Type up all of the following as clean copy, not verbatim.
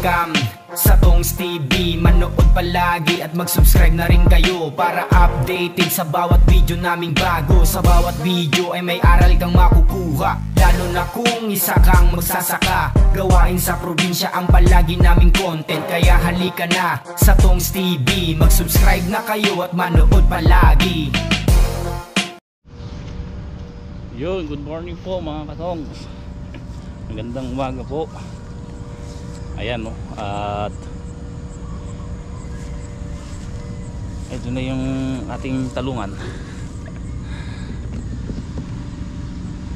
welcome sa Tongs TV. Manood palagi at mag-subscribe na rin kayo para updated sa bawat video naming bago. Sa bawat video ay may aral kang makukuha, lalo na kung isa kang magsasaka. Gawain sa probinsya ang palagi naming content, kaya halika na sa Tongs TV. Mag-subscribe na kayo at manood palagi. Yun, good morning po mga katongs. Magandang umaga po. Ayan no, at ito na yung ating talungan.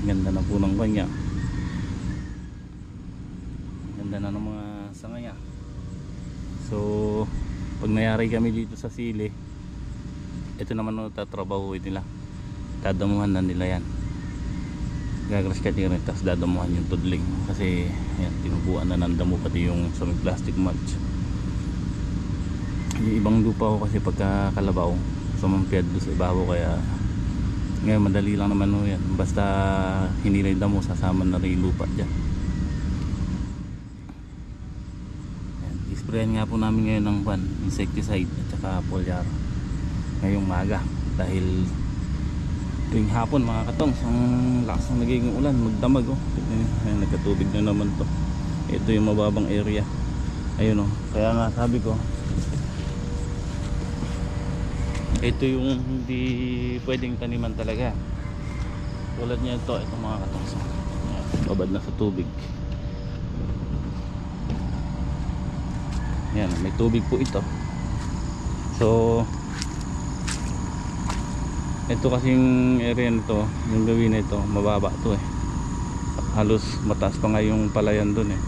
Ganda na po ng kanya. Ganda na ng mga sanga niya. So pag nayari kami dito sa sili, ito naman no, tatrabaho nila. Dadamuhan na nila yan. Gagras ka din rin, tapos dadamuhan yung tudling. Kasi yan, tinubuan na ng damo pati yung sa plastic mulch. Yung ibang lupa ko kasi pagka kalabaw sumampiyad doon sa ibabaw, kaya ngayon madali lang naman no yan. Basta hinila yung damo, sasama na rin yung lupa dyan. Isprayan nga po namin ngayon ng insecticide at saka foliar ngayong maga, dahil tuwing hapon mga katongs ang lakas ng nagiging ulan, magdamag oh. Ayan, nagkatubig na naman to. Ito yung mababang area, ayun oh. Kaya nga sabi ko, ito yung hindi pwedeng taniman talaga. Tulad niya ito mga katongs, babad na sa tubig. Ayan, may tubig po ito. So ito kasing area nito, yung gawin na ito, mababa to eh. Halos mataas pa nga yung palayan dun eh.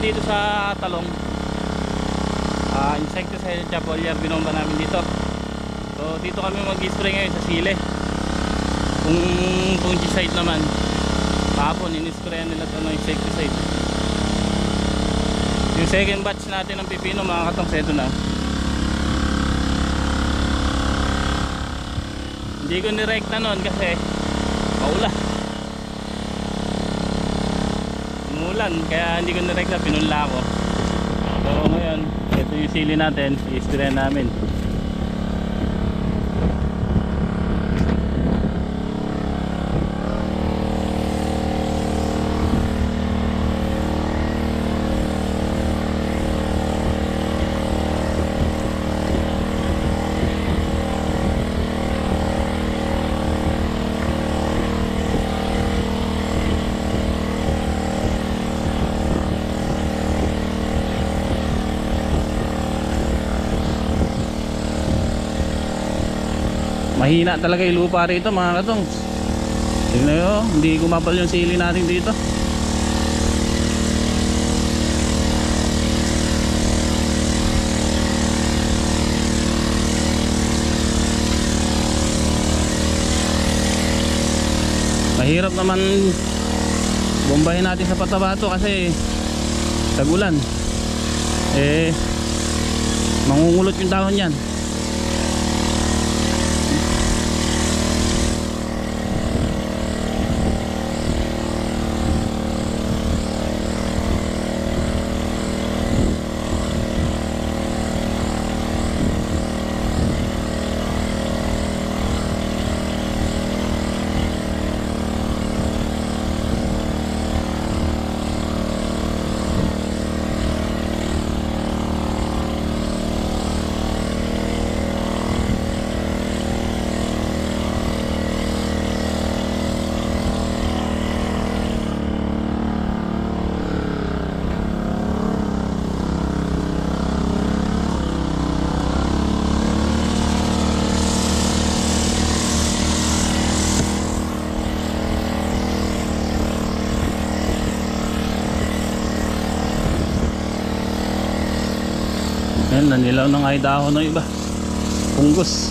Dito sa talong, insecticide at foliar binomba namin dito. So dito kami mag-spray ngayon sa sili. Kung fungicide naman kahapon in-sprayan nila ito ng insecticide. Yung second batch natin ng pipino mga katongs, ito na. Hindi ko nirekta noon kasi maulan. umulan kaya hindi ko na-rekta, pinunla ko. So ngayon, ito yung sili natin, i-sprayan namin. Mahina talaga yung lupa rito mga katong. Tingnan nyo, hindi kumapal yung sili natin dito. Mahirap naman bombahin natin sa patabato kasi tagulan. Mangungulot yung dahon yan. Ayan, nanilaw ng ay dahon ng iba. Punggos.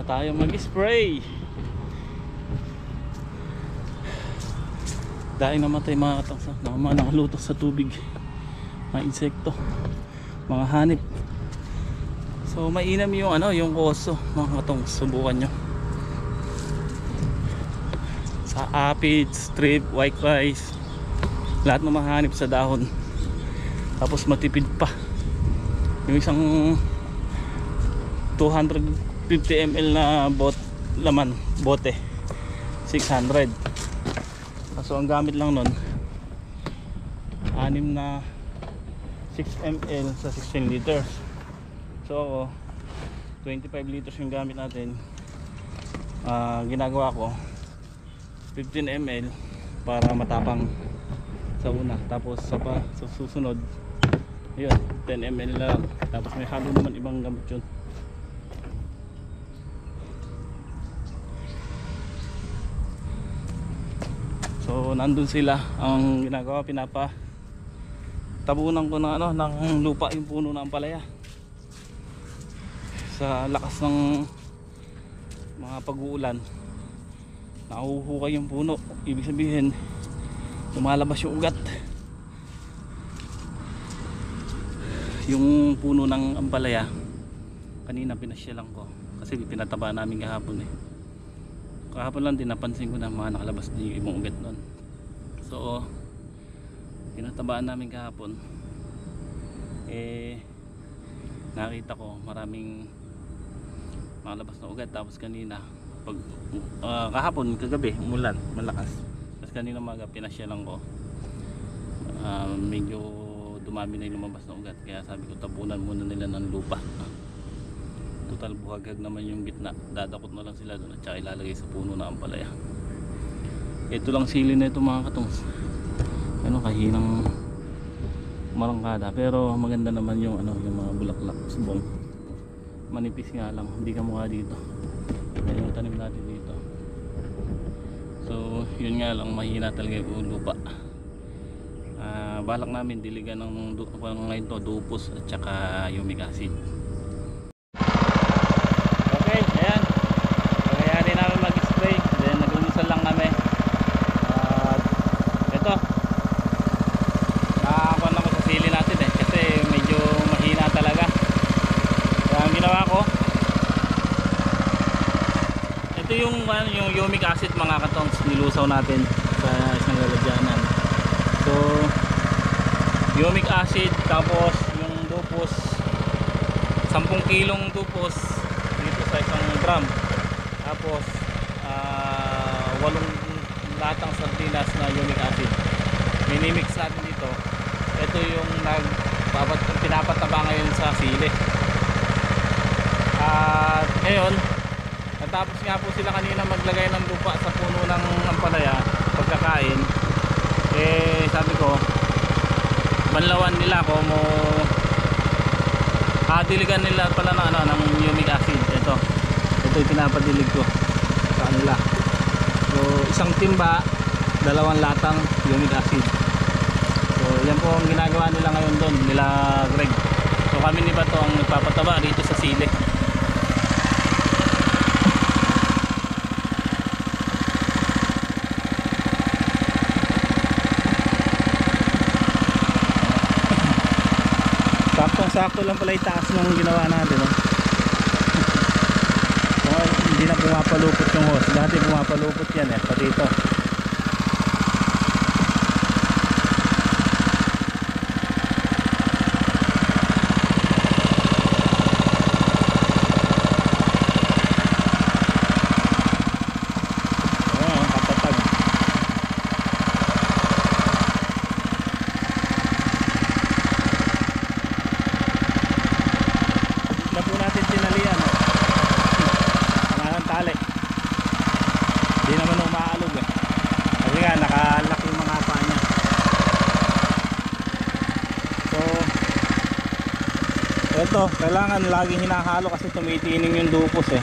Tayo mag-spray. Dahil namatay mga katangsa, mga nakalutok sa tubig, mga insekto, mga hanip. So mainam yung yung koso mga katong, subukan nyo. Sa apid, strip, white rice, lahat ng mga hanip sa dahon. Tapos matipid pa. Yung isang 250 ml na laman bote 600. So ang gamit lang nun 6 na 6 ml sa 16 liters. So 25 liters yung gamit natin. Ginagawa ko 15 ml para matapang sa una, tapos sa susunod yun 10 ml lang, tapos may halo naman ibang gamit yun. So nandun sila, ang ginagawa tabunan ko ng ano, ng lupa yung puno ng ampalaya. Sa lakas ng mga pag-uulan, nahuhukay yung puno. Ibig sabihin, lumalabas yung ugat. Yung puno ng ampalaya, kanina pinasyalan ko kasi pinataba namin kahapon eh. Kahapon lang din napansin ko na mga nakalabas din yung ibang ugat nun. So pinatabaan namin kahapon, nakita ko maraming makalabas na ugat. Tapos kanina pag kahapon, kagabi umulan malakas, tapos kanina umaga pinasyalan ko, medyo dumami na yung lumabas na ugat. Kaya sabi ko tabunan muna nila ng lupa. Total buhagag naman yung gitna, dadakot na lang sila doon at saka ilalagay sa puno na ampalaya. Ito lang sili na ito mga katongs, ano, kahinang marangkada, pero maganda naman yung ano, yung mga bulaklak, subong. Manipis nga lang, hindi kamukha dito. Kaya yung tanim natin dito, so yun nga lang, mahina talaga yung lupa. Balak namin diligan ng ngayon to, dupos at saka humic acid. Okay, ayan, kaya namin mag-spray, then nag-umusal lang kami. Ito, nakakuha na ko sa sili natin eh, kasi medyo mahina talaga. Kaya ang ginawa ko, ito yung humic acid mga katongs, nilusaw natin sa isang lalagyanan. So humic acid, tapos yung dupos, 10 kilong dupos dito sa isang drum, tapos 8 latang sardinas na humic acid. Minimix natin dito. Ito yung pinapataba ngayon sa sili. At ngayon, natapos nga po sila kanina maglagay ng lupa sa puno ng ampalaya pagkakain. Sabi ko, banlawan nila ko mo, diligan nila pala ng ano, ng humic acid. Ito yung pinapadilig ko sa kanila. So isang timba, 2 latang humic acid. So yan po ang ginagawa nila ngayon doon, nila Greg. So kami ni Bato ang nagpapataba dito sa sili. Saktong-sakto lang pala itaas ng ginawa natin, no? So, hindi na pumapalupot yung hose. Dati pumapalupot yan eh, pati ito. Ito, kailangan laging hinahalo kasi tumitining yung dupos eh.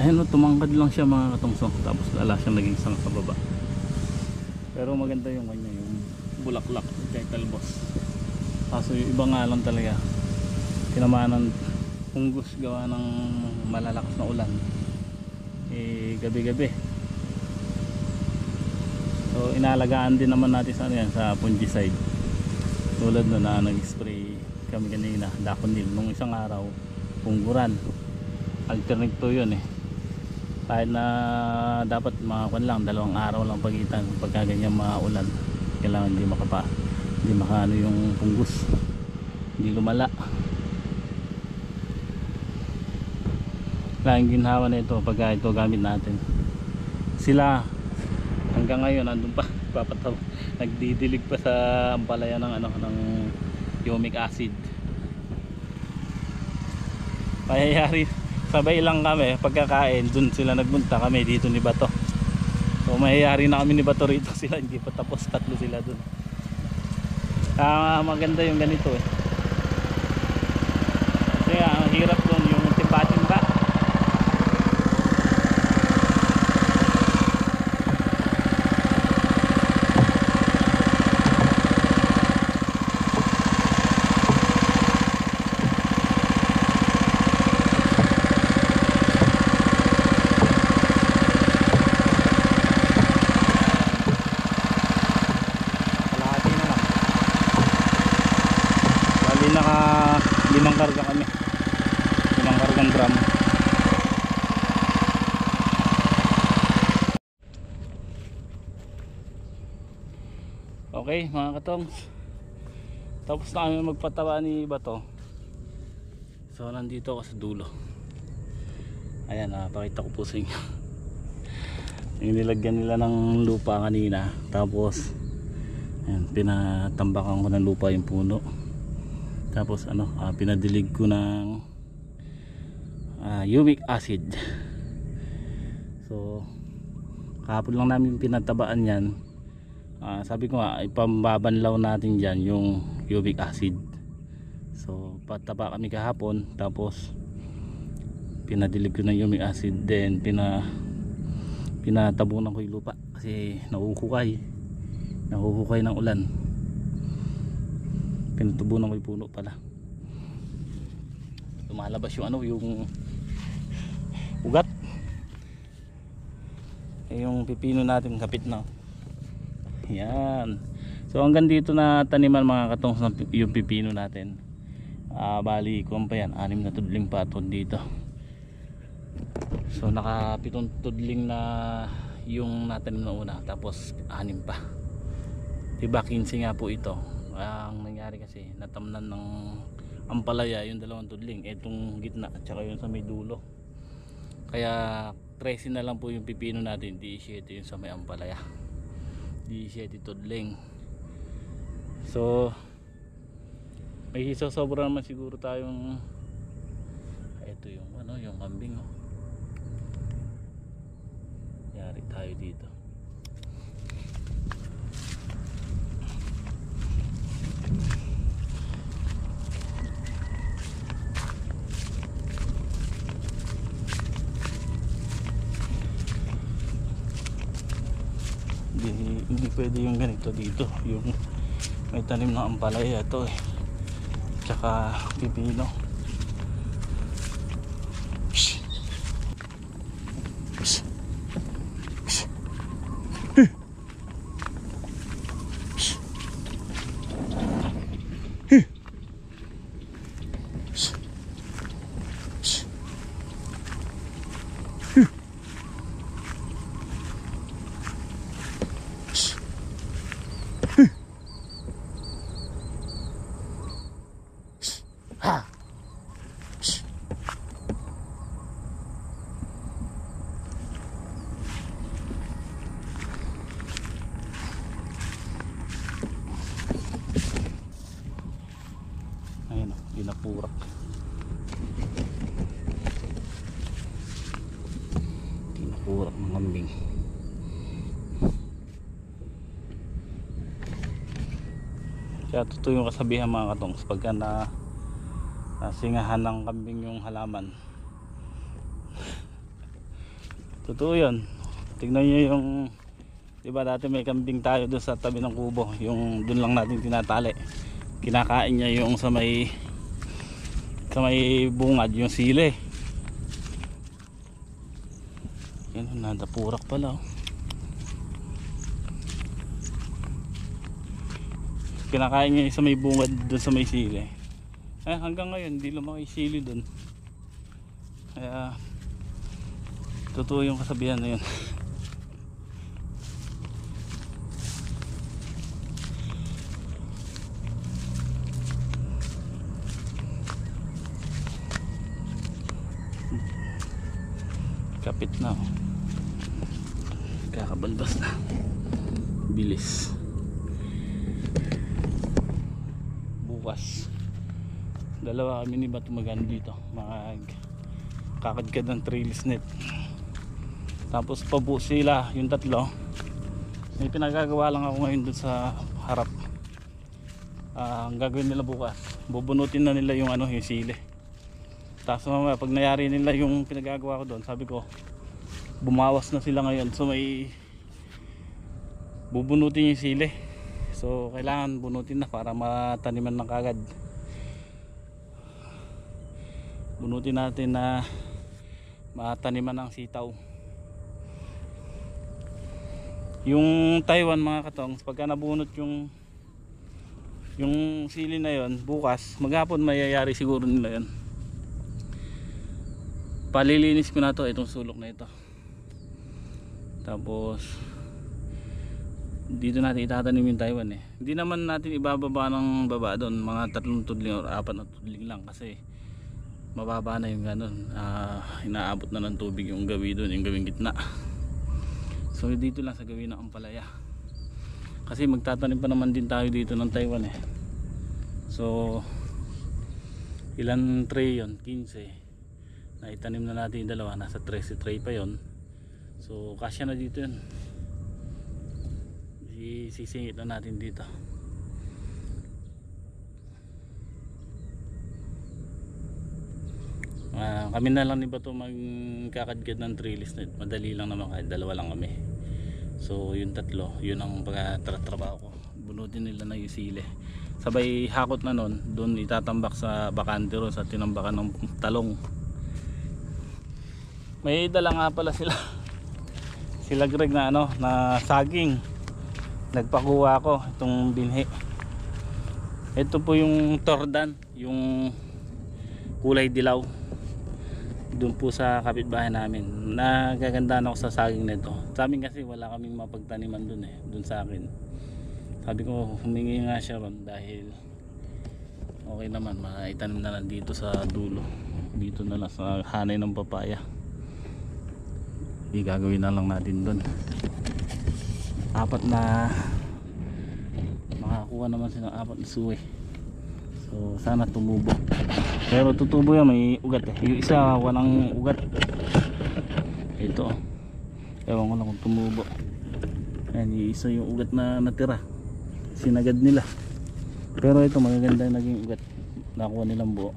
Ayan o, tumangkad lang siya mga katungso, tapos lala siyang naging sang sa baba. Pero maganda yung kanya, yung bulaklak kay talbos. Kaso yung iba nga lang talaga, tinamaan ng punggos gawa ng malalakas na ulan gabi-gabi. So inalagaan din naman natin sa, yan, sa fungicide. Tulad na nag-spray kami kanina, daconil. Nung isang araw, pungguran. Alternate to yun kahit na dapat makakuan lang, 2 araw lang pagitan pagka ganyan maulan. Kailangan hindi makaano yung punggus, hindi lumala. Laking ginhawa na ito pagka ito gamit natin. Sila hanggang ngayon andun pa, papataw, nagdidilig pa sa ampalaya ng ng humic acid. Payayari sabay lang kami pagkakain, dun sila nagpunta, kami dito ni Bato. So mayayari na kami ni Bato rito, sila hindi pa tapos, 3 sila dun. Maganda yung ganito kasi ang hirap dun yung timba-timba. Naka 5 karga kami, 5 kargang drum. Okay mga katongs, tapos na kami magpataba ni Bato. So nandito ako sa dulo. Ayan, pakita ko po sa inyo yung nilagyan nila ng lupa kanina. Tapos ayan, pinatambakan ko ng lupa yung puno. Tapos pinadilig ko ng humic acid. So kahapon lang namin pinatabaan yan. Sabi ko nga ipambabanlaw natin dyan yung humic acid. So pataba kami kahapon, tapos pinadilig ko ng humic acid, then pinatabunan ko yung lupa kasi nahuhukay ng ulan. Pinatubunan ko yung puno pala, lumalabas yung yung ugat. Yung pipino natin kapit na yan. So hanggang dito na taniman mga katongs yung pipino natin. Bali kung pa yan, 6 na tudling paton dito. So naka 7 tudling na yung natanim na una, tapos 6 pa, diba 15 nga po ito. Ang nangyari kasi natamnan ng ampalaya yung 2 tudling, etong gitna at saka yung sa may dulo. Kaya 13 na lang po yung pipino natin, 17 yung sa may ampalaya, 17 tudling. So may sobra naman siguro tayong, ito yung yung kambing yari tayo dito. Hindi pwede yung ganito dito, yung may tanim na ampalaya ito tsaka pipino. Ginapurak. Ginapurak ng kambing. Kaya totoo yung kasabihan mga katongs, pagka nasingahan ng kambing yung halaman, Totoo yun. Tignan nyo yung, diba dati may kambing tayo doon sa tabi ng kubo, yung doon lang natin tinatali. Kinakain niya yung sa may bungad, yung sili. Yan, nadapurak pala oh. Kinakain niya yung sa may bungad doon sa may sili. Hanggang ngayon hindi lumaki sili doon. Kaya totoo yung kasabihan na yun. Kapit na oh. Kakabalbas na. Bilis. Bukas dalawa kami ni Batumagan dito, kakadkad ng trellis net. Tapos pabu sila yung tatlo. May pinagagawa lang ako ngayon dun sa harap. Ang gagawin nila bukas, bubunutin na nila yung yung sili. Tapos mamaya pag nayari nila yung pinagagawa ko doon, sabi ko bumawas na sila ngayon, so may bubunutin yung sili. So kailangan bunutin na para mataniman ng kagad. Bunutin natin na mataniman ng sitaw. Yung Taiwan mga katong, pagka nabunot yung sili na yon, bukas maghapon mayayari siguro nila yon. Palilinis ko na to, itong sulok na ito. Tapos dito natin itatanim yung Taiwan eh. Hindi naman natin ibababa ng baba doon, mga 3 tudling o 4 na tudling lang, kasi mababa na yung ganun. Inaabot na ng tubig yung gawi doon, yung gawing gitna. So dito lang sa gawin ng ampalaya, kasi magtatanim pa naman din tayo dito ng Taiwan eh. So ilan tray yon? 15 na itanim na natin yung dalawa, nasa 13 tray pa yon. So kasya na dito yun. Sisingit na natin dito. Kami na lang ni Bato magkakadkad ng trellis net. Madali lang naman, kahit dalawa lang kami. So yung tatlo, yun ang pagtatrabaho ko. Bunutin nila na yung sili. Sabay hakot na nun, doon itatambak sa bakante ron, sa tinambakan ng talong. May dala nga pala sila sila Greg na na saging. Nagpakuha ako itong binhi. Ito po yung tordan, yung kulay dilaw. Doon po sa kapitbahay namin, nagagandaan ako sa saging nito. Sa amin kasi wala kaming mapagtaniman doon eh, doon sa akin. Sabi ko humingi nga siya ron, dahil okay naman, maitanim na lang dito sa dulo, dito na lang sa hanay ng papaya. Gagawin na lang natin doon. 4 na makakuha naman sila, 4 na suwi. So sana tumubo. Pero tutubo yan, may ugat eh. Yung isa walang ugat. Ito, ewan ko lang kung tumubo. Ayan, yung isa yung ugat na natira, sinagad nila. Pero ito magaganda yung naging ugat, nakuha nilang buo.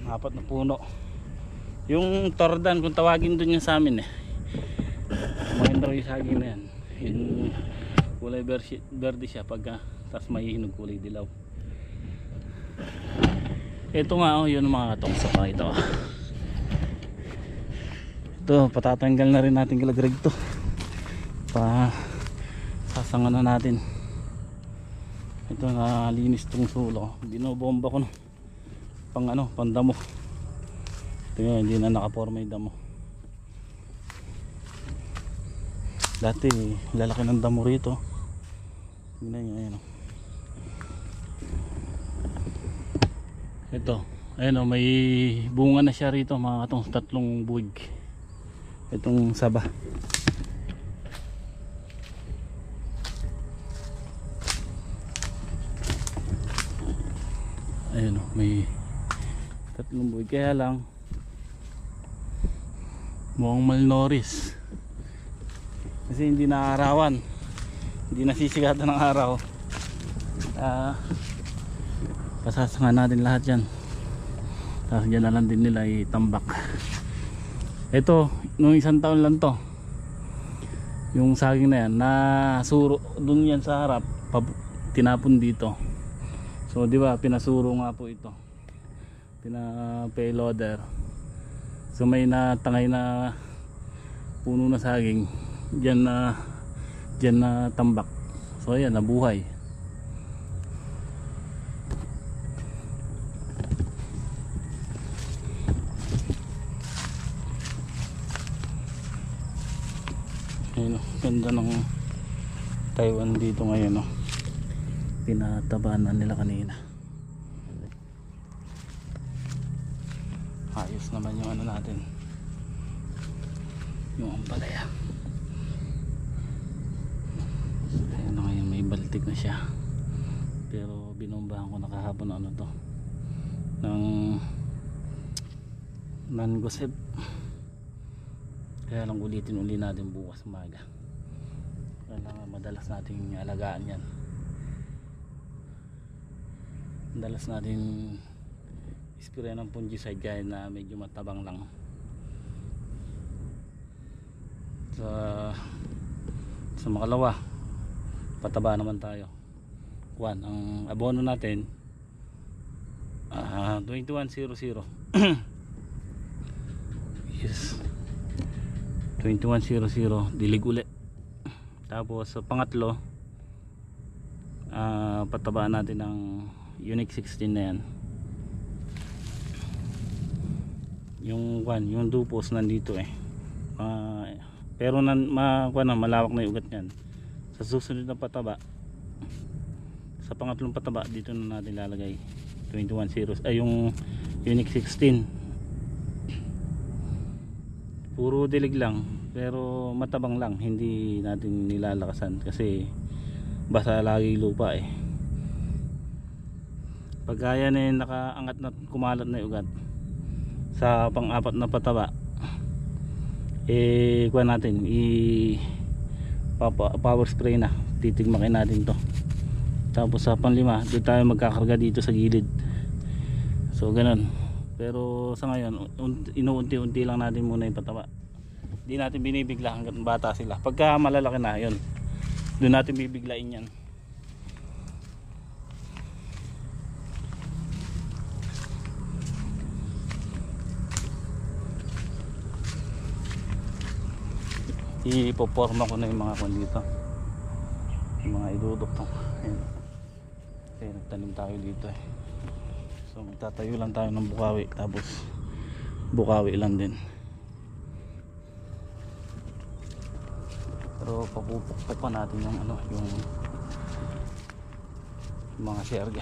apat na puno. Yung tordan kung tawagin dun yan sa amin maganda yung saging na yan. Yung kulay verde siya pagka tas may hinog kulay dilaw. Ito nga yun mga katong sa pakita ko. Ito patatanggal na rin natin kalagreg to. Sasangan na natin. Ito na linis tong sulo. Binobomba ko pang damo. Ito yun, hindi na nakaporma yung damo. Dati lalaki ng damo rito. Tingnan nyo, ayan. Ito, ayan may bunga na siya rito mga katong 3 buwig. Itong saba. Ayan may 3 buwig, kaya lang mukhang malnourished kasi hindi naarawan, hindi nasisigatan ng araw. Pasasangan natin lahat yan, tapos dyan na lang din nila itambak. Ito nung 1 taon lang to yung saging na yan, nasuro dun yan sa harap, tinapon dito. So di ba pinasuro nga po ito, pina-payloader. So may natangay na puno na saging diyan na tambak. So ayan, nabuhay. Ayun, ganda ng Taiwan dito ngayon pinatabanan nila kanina. Ayos naman yung natin, yung ampalaya. Ayun na ngayon, may baltik na siya, pero binombahan ko nakahapon ng mangoseb. Kaya lang ulitin natin bukas umaga. Kailangan madalas nating alagaan yan. Madalas natin spray ng fungicide kahit na medyo matabang lang. Sa makalawa, pataba naman tayo. Ang abono natin 2100. Yes, 2100 dilig uli. Tapos sa pangatlo, pataba natin ng Unique 16 na yan. Yung dupos nandito pero malawak na yung ugat niyan. Sa susunod na pataba, sa pangatlong pataba, dito na natin lalagay 2100 yung Unique 16. Puro dilig lang pero matabang lang, hindi natin nilalakasan kasi basa lagi lupa pagkaya na yung nakaangat na kumalat na yung ugat. Sa pang-4 na pataba natin power spray na, titigmakin natin to. Tapos sa pang-5 doon tayo magkakarga dito sa gilid. So ganun, pero sa ngayon inuunti-unti lang natin muna yung pataba. Hindi natin binibigla hanggang bata sila. Pagka malalaki na yun, doon natin bibiglain yan. Ipoporma ko na yung mga dito, yung mga idudok to. Ayan, nagtanim tayo dito so magtatayo lang tayo ng bukawi, tapos bukawi lang din, pero papupukpok pa natin yung yung mga siyerga.